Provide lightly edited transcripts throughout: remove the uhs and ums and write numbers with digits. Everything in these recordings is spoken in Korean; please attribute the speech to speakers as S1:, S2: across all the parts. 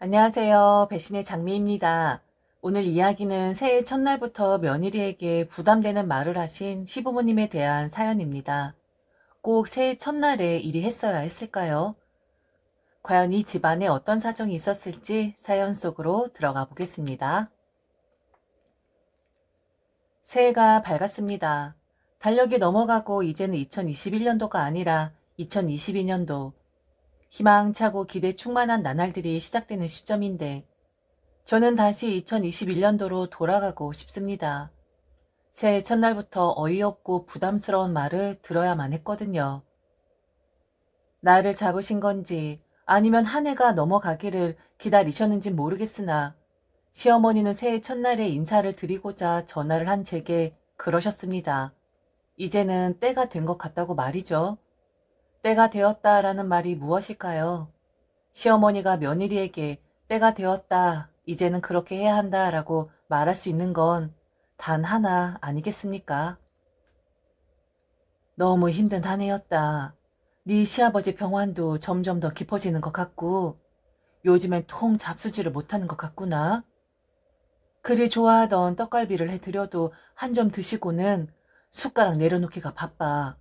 S1: 안녕하세요. 배신의 장미입니다. 오늘 이야기는 새해 첫날부터 며느리에게 부담되는 말을 하신 시부모님에 대한 사연입니다. 꼭 새해 첫날에 일이 했어야 했을까요? 과연 이 집안에 어떤 사정이 있었을지 사연 속으로 들어가 보겠습니다. 새해가 밝았습니다. 달력이 넘어가고 이제는 2021년도가 아니라 2022년도. 희망차고 기대 충만한 나날들이 시작되는 시점인데 저는 다시 2021년도로 돌아가고 싶습니다. 새해 첫날부터 어이없고 부담스러운 말을 들어야만 했거든요. 나를 잡으신 건지 아니면 한 해가 넘어가기를 기다리셨는지 모르겠으나 시어머니는 새해 첫날에 인사를 드리고자 전화를 한 제게 그러셨습니다. 이제는 때가 된 것 같다고 말이죠. 때가 되었다라는 말이 무엇일까요? 시어머니가 며느리에게 때가 되었다, 이제는 그렇게 해야 한다라고 말할 수 있는 건 단 하나 아니겠습니까? 너무 힘든 한 해였다. 네 시아버지 병환도 점점 더 깊어지는 것 같고 요즘엔 통 잡수지를 못하는 것 같구나. 그리 좋아하던 떡갈비를 해드려도 한 점 드시고는 숟가락 내려놓기가 바빠.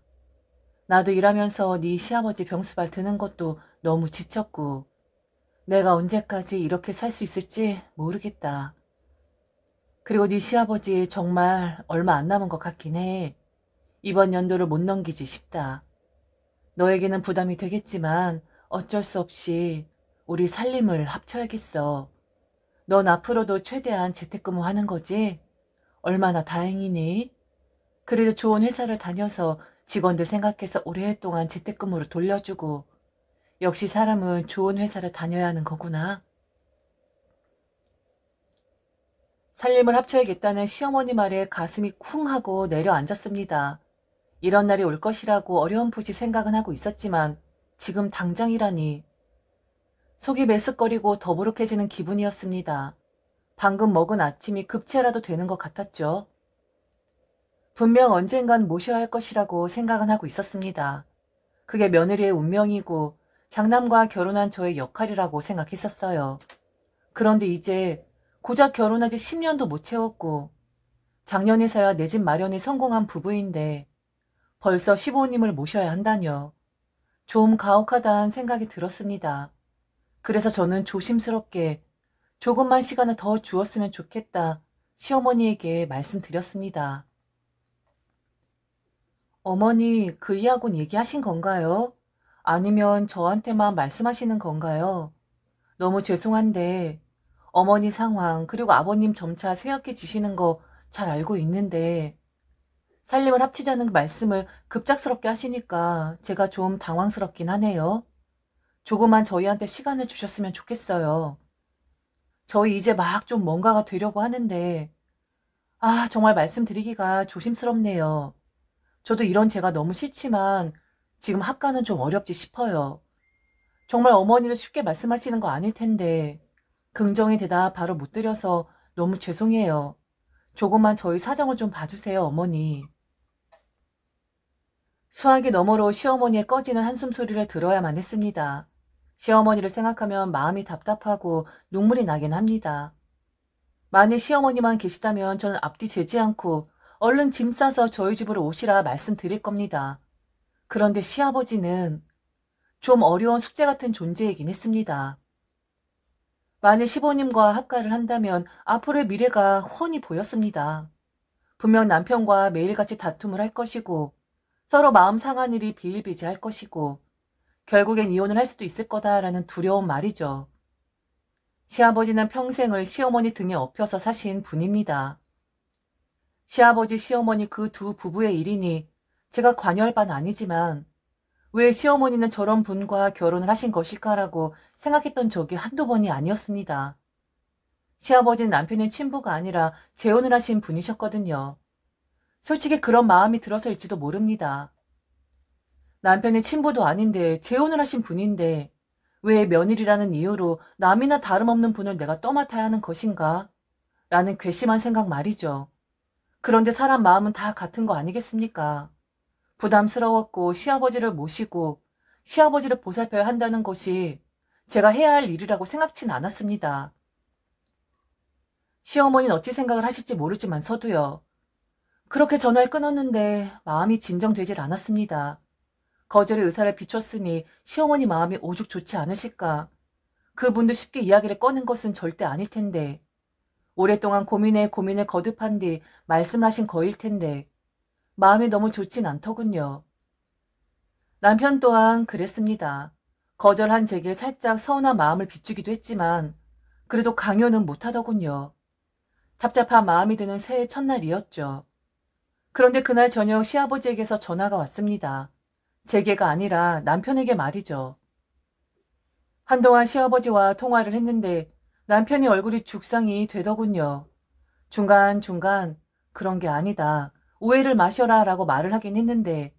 S1: 나도 일하면서 네 시아버지 병수발 드는 것도 너무 지쳤고 내가 언제까지 이렇게 살 수 있을지 모르겠다. 그리고 네 시아버지 정말 얼마 안 남은 것 같긴 해. 이번 연도를 못 넘기지 싶다. 너에게는 부담이 되겠지만 어쩔 수 없이 우리 살림을 합쳐야겠어. 넌 앞으로도 최대한 재택근무하는 거지? 얼마나 다행이니? 그래도 좋은 회사를 다녀서 직원들 생각해서 오랫동안 재택근무로 돌려주고 역시 사람은 좋은 회사를 다녀야 하는 거구나. 살림을 합쳐야겠다는 시어머니 말에 가슴이 쿵 하고 내려앉았습니다. 이런 날이 올 것이라고 어려움풋이 생각은 하고 있었지만 지금 당장이라니. 속이 메스꺼리고 더부룩해지는 기분이었습니다. 방금 먹은 아침이 급체라도 되는 것 같았죠. 분명 언젠간 모셔야 할 것이라고 생각은 하고 있었습니다. 그게 며느리의 운명이고 장남과 결혼한 저의 역할이라고 생각했었어요. 그런데 이제 고작 결혼한 지 10년도 못 채웠고 작년에서야 내 집 마련에 성공한 부부인데 벌써 시부모님을 모셔야 한다뇨. 좀 가혹하다는 생각이 들었습니다. 그래서 저는 조심스럽게 조금만 시간을 더 주었으면 좋겠다 시어머니에게 말씀드렸습니다. 어머니, 그 이야기는 얘기하신 건가요? 아니면 저한테만 말씀하시는 건가요? 너무 죄송한데 어머니 상황 그리고 아버님 점차 쇠약해지시는 거 잘 알고 있는데 살림을 합치자는 말씀을 급작스럽게 하시니까 제가 좀 당황스럽긴 하네요. 조금만 저희한테 시간을 주셨으면 좋겠어요. 저희 이제 막 좀 뭔가가 되려고 하는데 정말 말씀드리기가 조심스럽네요. 저도 이런 제가 너무 싫지만 지금 합가는 좀 어렵지 싶어요. 정말 어머니도 쉽게 말씀하시는 거 아닐 텐데 긍정의 대답 바로 못 드려서 너무 죄송해요. 조금만 저희 사정을 좀 봐주세요, 어머니. 수화기 너머로 시어머니의 꺼지는 한숨 소리를 들어야만 했습니다. 시어머니를 생각하면 마음이 답답하고 눈물이 나긴 합니다. 만일 시어머니만 계시다면 저는 앞뒤 재지 않고 얼른 짐 싸서 저희 집으로 오시라 말씀드릴 겁니다. 그런데 시아버지는 좀 어려운 숙제 같은 존재이긴 했습니다. 만일 시부모님과 합가를 한다면 앞으로의 미래가 훤히 보였습니다. 분명 남편과 매일같이 다툼을 할 것이고 서로 마음 상한 일이 비일비재할 것이고 결국엔 이혼을 할 수도 있을 거다라는 두려운 말이죠. 시아버지는 평생을 시어머니 등에 업혀서 사신 분입니다. 시아버지, 시어머니 그 두 부부의 일이니 제가 관여할 바는 아니지만 왜 시어머니는 저런 분과 결혼을 하신 것일까라고 생각했던 적이 한두 번이 아니었습니다. 시아버지는 남편의 친부가 아니라 재혼을 하신 분이셨거든요. 솔직히 그런 마음이 들어서일지도 모릅니다. 남편의 친부도 아닌데 재혼을 하신 분인데 왜 며느리라는 이유로 남이나 다름없는 분을 내가 떠맡아야 하는 것인가? 라는 괘씸한 생각 말이죠. 그런데 사람 마음은 다 같은 거 아니겠습니까? 부담스러웠고 시아버지를 모시고 시아버지를 보살펴야 한다는 것이 제가 해야 할 일이라고 생각치는 않았습니다. 시어머니는 어찌 생각을 하실지 모르지만서도요. 그렇게 전화를 끊었는데 마음이 진정되질 않았습니다. 거절의 의사를 비췄으니 시어머니 마음이 오죽 좋지 않으실까. 그분도 쉽게 이야기를 꺼낸 것은 절대 아닐 텐데, 오랫동안 고민에 고민을 거듭한 뒤 말씀하신 거일 텐데 마음이 너무 좋진 않더군요. 남편 또한 그랬습니다. 거절한 제게 살짝 서운한 마음을 비추기도 했지만 그래도 강요는 못하더군요. 잡잡한 마음이 드는 새해 첫날이었죠. 그런데 그날 저녁 시아버지에게서 전화가 왔습니다. 제게가 아니라 남편에게 말이죠. 한동안 시아버지와 통화를 했는데 남편이 얼굴이 죽상이 되더군요. 중간중간 그런 게 아니다. 오해를 마셔라 라고 말을 하긴 했는데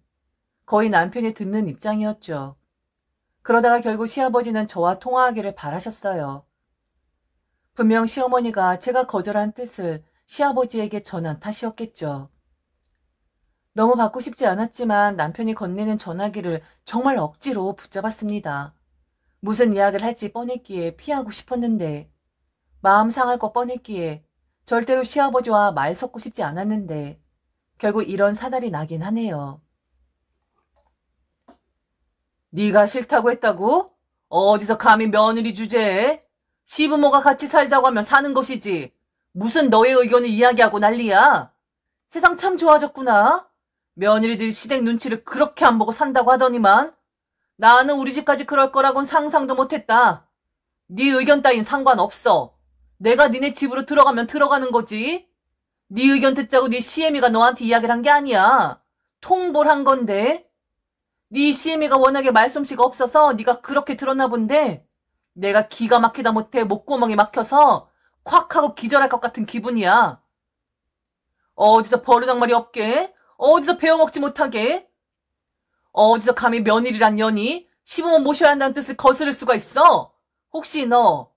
S1: 거의 남편이 듣는 입장이었죠. 그러다가 결국 시아버지는 저와 통화하기를 바라셨어요. 분명 시어머니가 제가 거절한 뜻을 시아버지에게 전한 탓이었겠죠. 너무 받고 싶지 않았지만 남편이 건네는 전화기를 정말 억지로 붙잡았습니다. 무슨 이야기를 할지 뻔했기에 피하고 싶었는데, 마음 상할 거 뻔했기에 절대로 시아버지와 말 섞고 싶지 않았는데 결국 이런 사달이 나긴 하네요. 네가 싫다고 했다고? 어디서 감히 며느리 주제에? 시부모가 같이 살자고 하면 사는 것이지. 무슨 너의 의견을 이야기하고 난리야? 세상 참 좋아졌구나. 며느리들이 시댁 눈치를 그렇게 안 보고 산다고 하더니만 나는 우리 집까지 그럴 거라고는 상상도 못했다. 네 의견 따윈 상관없어. 내가 니네 집으로 들어가면 들어가는 거지. 네 의견 듣자고 네 시애미가 너한테 이야기를 한 게 아니야. 통보를 한 건데. 네 시애미가 워낙에 말솜씨가 없어서 네가 그렇게 들었나 본데 내가 기가 막히다 못해 목구멍이 막혀서 콱 하고 기절할 것 같은 기분이야. 어디서 버르장머리 없게? 어디서 배워먹지 못하게? 어디서 감히 며느리란 년이 시부모 모셔야 한다는 뜻을 거스를 수가 있어? 혹시 너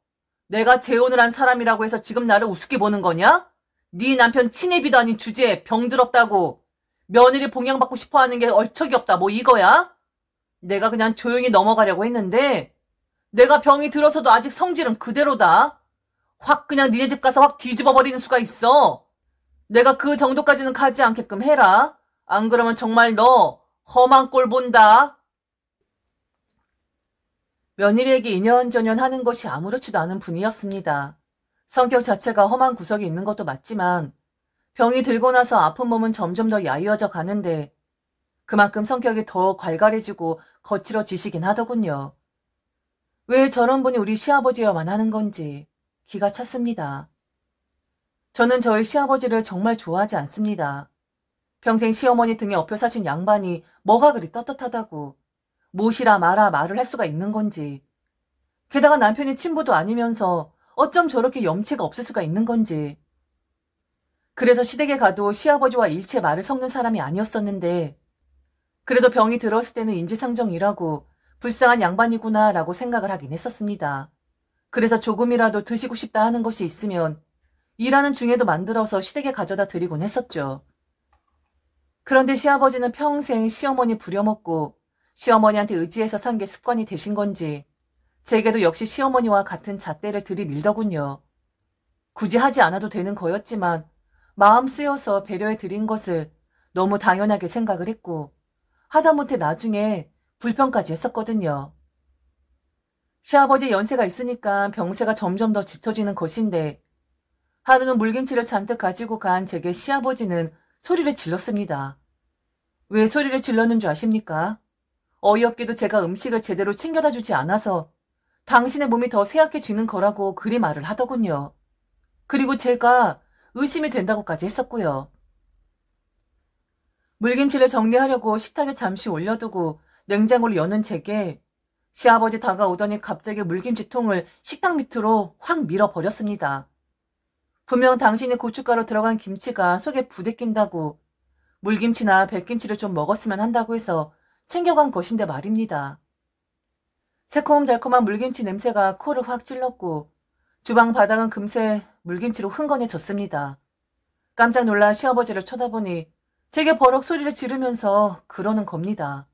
S1: 내가 재혼을 한 사람이라고 해서 지금 나를 우습게 보는 거냐? 네 남편 친애비도 아닌 주제에 병들었다고 며느리 봉양받고 싶어하는 게 얼척이 없다 뭐 이거야? 내가 그냥 조용히 넘어가려고 했는데 내가 병이 들어서도 아직 성질은 그대로다. 확 그냥 니네 집 가서 확 뒤집어 버리는 수가 있어. 내가 그 정도까지는 가지 않게끔 해라. 안 그러면 정말 너 험한 꼴 본다. 며느리에게 이년저년 하는 것이 아무렇지도 않은 분이었습니다. 성격 자체가 험한 구석이 있는 것도 맞지만 병이 들고 나서 아픈 몸은 점점 더 야위어져 가는데 그만큼 성격이 더 괄괄해지고 거칠어지시긴 하더군요. 왜 저런 분이 우리 시아버지와만 하는 건지 기가 찼습니다. 저는 저희 시아버지를 정말 좋아하지 않습니다. 평생 시어머니 등에 업혀 사신 양반이 뭐가 그리 떳떳하다고 모시라 마라 말을 할 수가 있는 건지, 게다가 남편이 친부도 아니면서 어쩜 저렇게 염치가 없을 수가 있는 건지. 그래서 시댁에 가도 시아버지와 일체 말을 섞는 사람이 아니었었는데 그래도 병이 들었을 때는 인지상정이라고 불쌍한 양반이구나 라고 생각을 하긴 했었습니다. 그래서 조금이라도 드시고 싶다 하는 것이 있으면 일하는 중에도 만들어서 시댁에 가져다 드리곤 했었죠. 그런데 시아버지는 평생 시어머니 부려먹고 시어머니한테 의지해서 산 게 습관이 되신 건지 제게도 역시 시어머니와 같은 잣대를 들이밀더군요. 굳이 하지 않아도 되는 거였지만 마음 쓰여서 배려해 드린 것을 너무 당연하게 생각을 했고 하다못해 나중에 불평까지 했었거든요. 시아버지 연세가 있으니까 병세가 점점 더 짙어지는 것인데 하루는 물김치를 잔뜩 가지고 간 제게 시아버지는 소리를 질렀습니다. 왜 소리를 질렀는 줄 아십니까? 어이없게도 제가 음식을 제대로 챙겨다 주지 않아서 당신의 몸이 더 쇠약해지는 거라고 그리 말을 하더군요. 그리고 제가 의심이 된다고까지 했었고요. 물김치를 정리하려고 식탁에 잠시 올려두고 냉장고를 여는 제게 시아버지 다가오더니 갑자기 물김치통을 식탁 밑으로 확 밀어버렸습니다. 분명 당신이 고춧가루 들어간 김치가 속에 부대낀다고 물김치나 백김치를 좀 먹었으면 한다고 해서 챙겨간 것인데 말입니다. 새콤달콤한 물김치 냄새가 코를 확 찔렀고 주방 바닥은 금세 물김치로 흥건해졌습니다. 깜짝 놀라 시아버지를 쳐다보니 제게 버럭 소리를 지르면서 그러는 겁니다.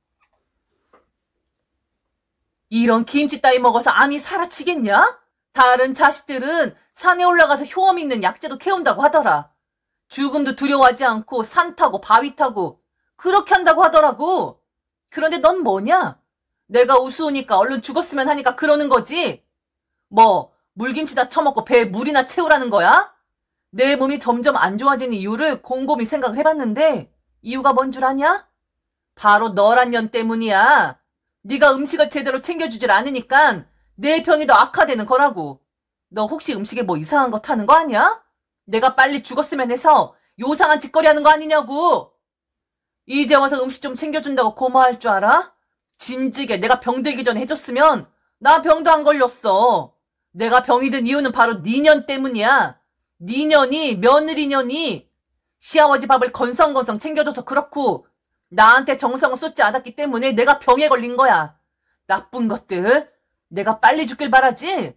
S1: 이런 김치 따위 먹어서 암이 사라치겠냐? 다른 자식들은 산에 올라가서 효험 있는 약재도 캐온다고 하더라. 죽음도 두려워하지 않고 산 타고 바위 타고 그렇게 한다고 하더라고. 그런데 넌 뭐냐? 내가 우스우니까 얼른 죽었으면 하니까 그러는 거지. 뭐 물김치 다 처먹고 배에 물이나 채우라는 거야? 내 몸이 점점 안 좋아지는 이유를 곰곰이 생각을 해봤는데 이유가 뭔 줄 아냐? 바로 너란 년 때문이야. 네가 음식을 제대로 챙겨주질 않으니까 내 병이 더 악화되는 거라고. 너 혹시 음식에 뭐 이상한 거 타는 거 아니야? 내가 빨리 죽었으면 해서 요상한 짓거리 하는 거 아니냐고. 이제 와서 음식 좀 챙겨준다고 고마워할 줄 알아? 진즉에 내가 병들기 전에 해줬으면 나 병도 안 걸렸어. 내가 병이 든 이유는 바로 네 년 때문이야. 네 년이 며느리 년이 시아버지 밥을 건성건성 챙겨줘서 그렇고 나한테 정성을 쏟지 않았기 때문에 내가 병에 걸린 거야. 나쁜 것들. 내가 빨리 죽길 바라지?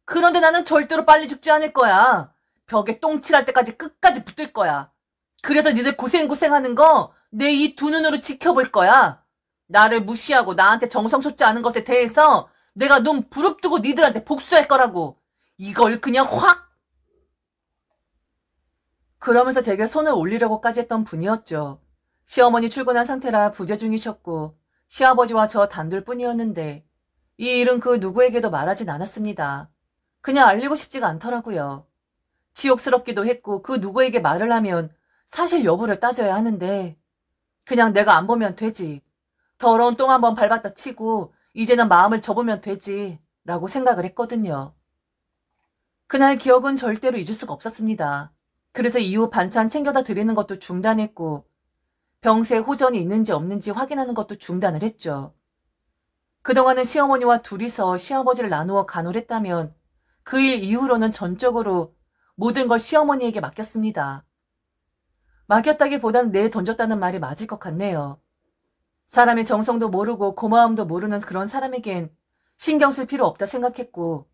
S1: 그런데 나는 절대로 빨리 죽지 않을 거야. 벽에 똥칠할 때까지 끝까지 붙을 거야. 그래서 니들 고생하는 거 내 이 두 눈으로 지켜볼 거야. 나를 무시하고 나한테 정성 쏟지 않은 것에 대해서 내가 눈 부릅뜨고 니들한테 복수할 거라고. 이걸 그냥 확! 그러면서 제게 손을 올리려고까지 했던 분이었죠. 시어머니 출근한 상태라 부재 중이셨고 시아버지와 저 단둘뿐이었는데 이 일은 그 누구에게도 말하진 않았습니다. 그냥 알리고 싶지가 않더라고요. 치욕스럽기도 했고 그 누구에게 말을 하면 사실 여부를 따져야 하는데 그냥 내가 안 보면 되지. 더러운 똥 한번 밟았다 치고 이제는 마음을 접으면 되지 라고 생각을 했거든요. 그날 기억은 절대로 잊을 수가 없었습니다. 그래서 이후 반찬 챙겨다 드리는 것도 중단했고 병세에 호전이 있는지 없는지 확인하는 것도 중단을 했죠. 그동안은 시어머니와 둘이서 시아버지를 나누어 간호했다면 그 일 이후로는 전적으로 모든 걸 시어머니에게 맡겼습니다. 맡겼다기보단 내던졌다는 말이 맞을 것 같네요. 사람의 정성도 모르고 고마움도 모르는 그런 사람에겐 신경 쓸 필요 없다 생각했고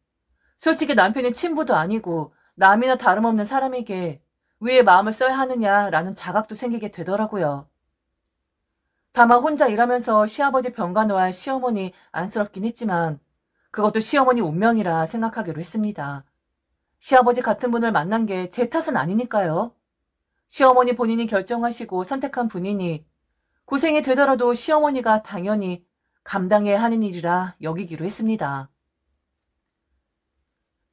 S1: 솔직히 남편이 친부도 아니고 남이나 다름없는 사람에게 왜 마음을 써야 하느냐라는 자각도 생기게 되더라고요. 다만 혼자 일하면서 시아버지 병간호할 시어머니 안쓰럽긴 했지만 그것도 시어머니 운명이라 생각하기로 했습니다. 시아버지 같은 분을 만난 게 제 탓은 아니니까요. 시어머니 본인이 결정하시고 선택한 분이니 고생이 되더라도 시어머니가 당연히 감당해야 하는 일이라 여기기로 했습니다.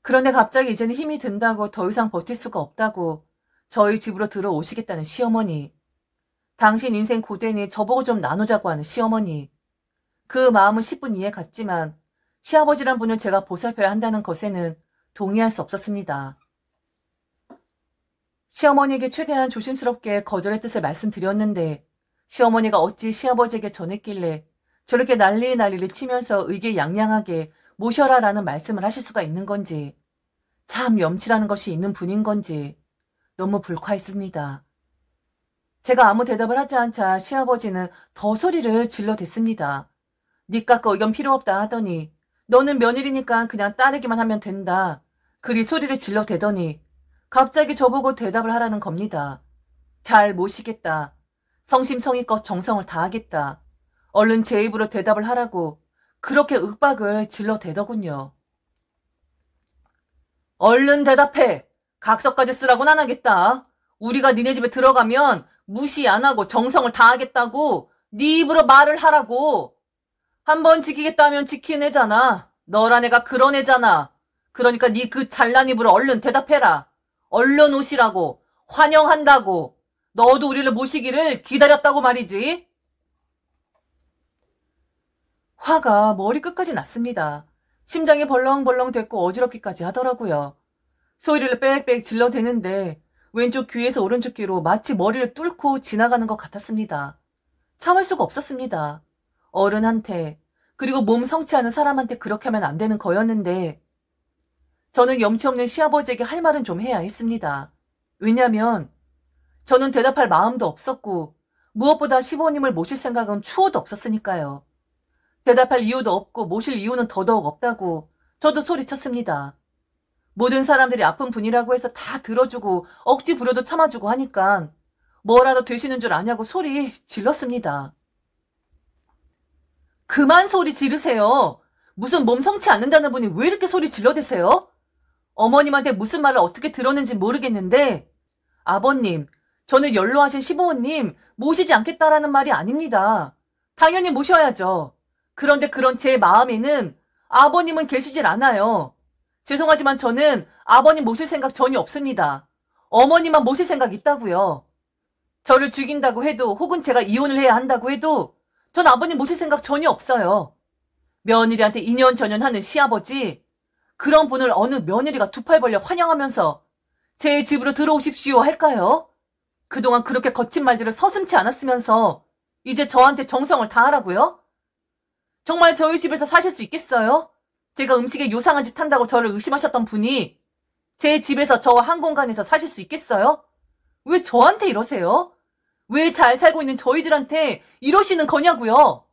S1: 그런데 갑자기 이제는 힘이 든다고 더 이상 버틸 수가 없다고 저희 집으로 들어오시겠다는 시어머니. 당신 인생 고되니 저보고 좀 나누자고 하는 시어머니. 그 마음은 10분 이해 갔지만 시아버지란 분을 제가 보살펴야 한다는 것에는 동의할 수 없었습니다. 시어머니에게 최대한 조심스럽게 거절의 뜻을 말씀드렸는데 시어머니가 어찌 시아버지에게 전했길래 저렇게 난리를 치면서 의기양양하게 모셔라라는 말씀을 하실 수가 있는 건지 참 염치라는 것이 있는 분인 건지 너무 불쾌했습니다. 제가 아무 대답을 하지 않자 시아버지는 더 소리를 질러댔습니다. 니깎 의견 필요 없다 하더니 너는 며느리니까 그냥 따르기만 하면 된다. 그리 소리를 질러대더니 갑자기 저보고 대답을 하라는 겁니다. 잘 모시겠다. 성심성의껏 정성을 다하겠다. 얼른 제 입으로 대답을 하라고 그렇게 윽박을 질러대더군요. 얼른 대답해. 각서까지 쓰라고는 안 하겠다. 우리가 니네 집에 들어가면 무시 안 하고 정성을 다하겠다고 네 입으로 말을 하라고. 한번 지키겠다 하면 지키는 애잖아. 너란 애가 그런 애잖아. 그러니까 네 그 잘난 입으로 얼른 대답해라. 얼른 오시라고. 환영한다고. 너도 우리를 모시기를 기다렸다고 말이지. 화가 머리끝까지 났습니다. 심장이 벌렁벌렁 됐고 어지럽기까지 하더라고요. 소리를 빽빽 질러대는데 왼쪽 귀에서 오른쪽 귀로 마치 머리를 뚫고 지나가는 것 같았습니다. 참을 수가 없었습니다. 어른한테 그리고 몸 성치 않은 사람한테 그렇게 하면 안 되는 거였는데 저는 염치 없는 시아버지에게 할 말은 좀 해야 했습니다. 왜냐면 저는 대답할 마음도 없었고 무엇보다 시부모님을 모실 생각은 추호도 없었으니까요. 대답할 이유도 없고 모실 이유는 더더욱 없다고 저도 소리쳤습니다. 모든 사람들이 아픈 분이라고 해서 다 들어주고 억지 부려도 참아주고 하니까 뭐라도 되시는 줄 아냐고 소리 질렀습니다. 그만 소리 지르세요. 무슨 몸 성치 않는다는 분이 왜 이렇게 소리 질러대세요? 어머님한테 무슨 말을 어떻게 들었는지 모르겠는데, 아버님, 저는 연로하신 시부모님 모시지 않겠다라는 말이 아닙니다. 당연히 모셔야죠. 그런데 그런 제 마음에는 아버님은 계시질 않아요. 죄송하지만 저는 아버님 모실 생각 전혀 없습니다. 어머님만 모실 생각 있다고요. 저를 죽인다고 해도 혹은 제가 이혼을 해야 한다고 해도 전 아버님 모실 생각 전혀 없어요. 며느리한테 인연전연하는 시아버지, 그런 분을 어느 며느리가 두 팔 벌려 환영하면서 제 집으로 들어오십시오 할까요? 그동안 그렇게 거친 말들을 서슴지 않았으면서 이제 저한테 정성을 다하라고요? 정말 저희 집에서 사실 수 있겠어요? 제가 음식에 요상한 짓 한다고 저를 의심하셨던 분이 제 집에서 저와 한 공간에서 사실 수 있겠어요? 왜 저한테 이러세요? 왜 잘 살고 있는 저희들한테 이러시는 거냐고요?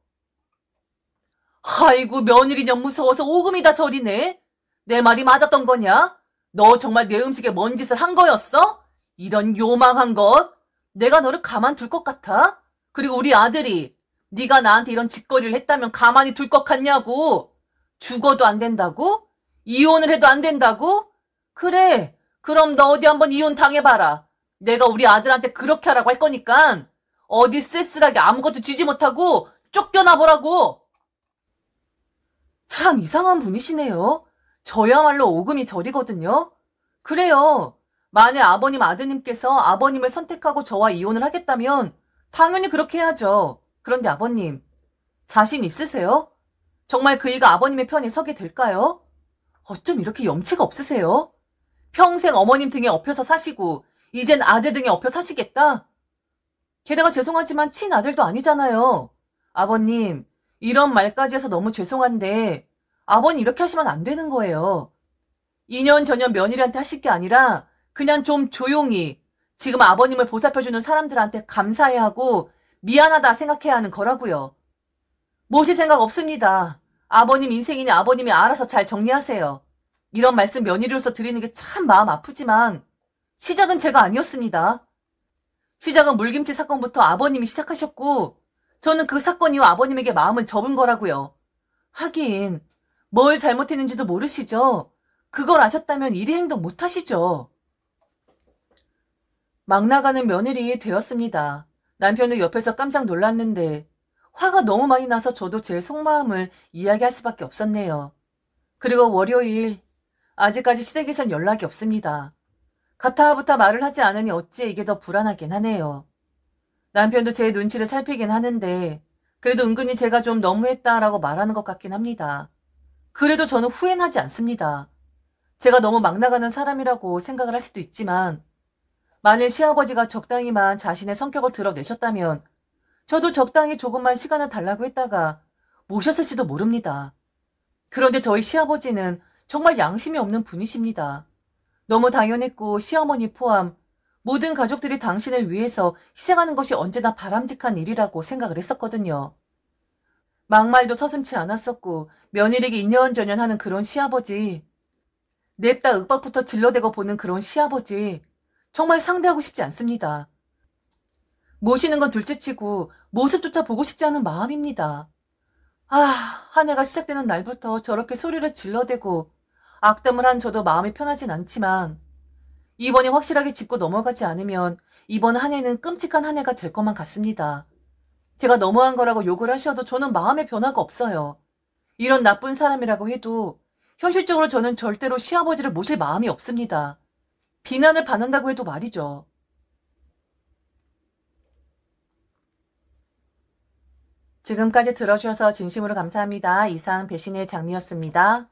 S1: 아이고, 며느리년 무서워서 오금이 다 저리네. 내 말이 맞았던 거냐? 너 정말 내 음식에 뭔 짓을 한 거였어? 이런 요망한 것. 내가 너를 가만둘 것 같아? 그리고 우리 아들이 네가 나한테 이런 짓거리를 했다면 가만히 둘 것 같냐고. 죽어도 안 된다고? 이혼을 해도 안 된다고? 그래, 그럼 너 어디 한번 이혼 당해봐라. 내가 우리 아들한테 그렇게 하라고 할 거니까 어디 쓸쓸하게 아무것도 쥐지 못하고 쫓겨나보라고. 참 이상한 분이시네요. 저야말로 오금이 저리거든요. 그래요. 만약 아버님 아드님께서 아버님을 선택하고 저와 이혼을 하겠다면 당연히 그렇게 해야죠. 그런데 아버님, 자신 있으세요? 정말 그이가 아버님의 편에 서게 될까요? 어쩜 이렇게 염치가 없으세요? 평생 어머님 등에 업혀서 사시고 이젠 아들 등에 업혀 사시겠다? 게다가 죄송하지만 친아들도 아니잖아요. 아버님, 이런 말까지 해서 너무 죄송한데 아버님 이렇게 하시면 안 되는 거예요. 2년 전년 며느리한테 하실 게 아니라 그냥 좀 조용히 지금 아버님을 보살펴주는 사람들한테 감사해야 하고 미안하다 생각해야 하는 거라고요. 모실 생각 없습니다. 아버님 인생이니 아버님이 알아서 잘 정리하세요. 이런 말씀 며느리로서 드리는 게 참 마음 아프지만 시작은 제가 아니었습니다. 시작은 물김치 사건부터 아버님이 시작하셨고 저는 그 사건 이후 아버님에게 마음을 접은 거라고요. 하긴 뭘 잘못했는지도 모르시죠? 그걸 아셨다면 이리 행동 못하시죠. 막 나가는 며느리 되었습니다. 남편도 옆에서 깜짝 놀랐는데 화가 너무 많이 나서 저도 제 속마음을 이야기할 수밖에 없었네요. 그리고 월요일, 아직까지 시댁에선 연락이 없습니다. 가타부타 말을 하지 않으니 어찌 이게 더 불안하긴 하네요. 남편도 제 눈치를 살피긴 하는데 그래도 은근히 제가 좀 너무했다라고 말하는 것 같긴 합니다. 그래도 저는 후회는 하지 않습니다. 제가 너무 막 나가는 사람이라고 생각을 할 수도 있지만 만일 시아버지가 적당히만 자신의 성격을 드러내셨다면 저도 적당히 조금만 시간을 달라고 했다가 모셨을지도 모릅니다. 그런데 저희 시아버지는 정말 양심이 없는 분이십니다. 너무 당연했고 시어머니 포함 모든 가족들이 당신을 위해서 희생하는 것이 언제나 바람직한 일이라고 생각을 했었거든요. 막말도 서슴지 않았었고 며느리에게 인연전연하는 그런 시아버지, 냅다 윽박부터 질러대고 보는 그런 시아버지 정말 상대하고 싶지 않습니다. 모시는 건 둘째치고 모습조차 보고 싶지 않은 마음입니다. 아, 한 해가 시작되는 날부터 저렇게 소리를 질러대고 악담을 한 저도 마음이 편하진 않지만 이번에 확실하게 짚고 넘어가지 않으면 이번 한 해는 끔찍한 한 해가 될 것만 같습니다. 제가 너무한 거라고 욕을 하셔도 저는 마음의 변화가 없어요. 이런 나쁜 사람이라고 해도 현실적으로 저는 절대로 시아버지를 모실 마음이 없습니다. 비난을 받는다고 해도 말이죠. 지금까지 들어주셔서 진심으로 감사합니다. 이상 배신의 장미였습니다.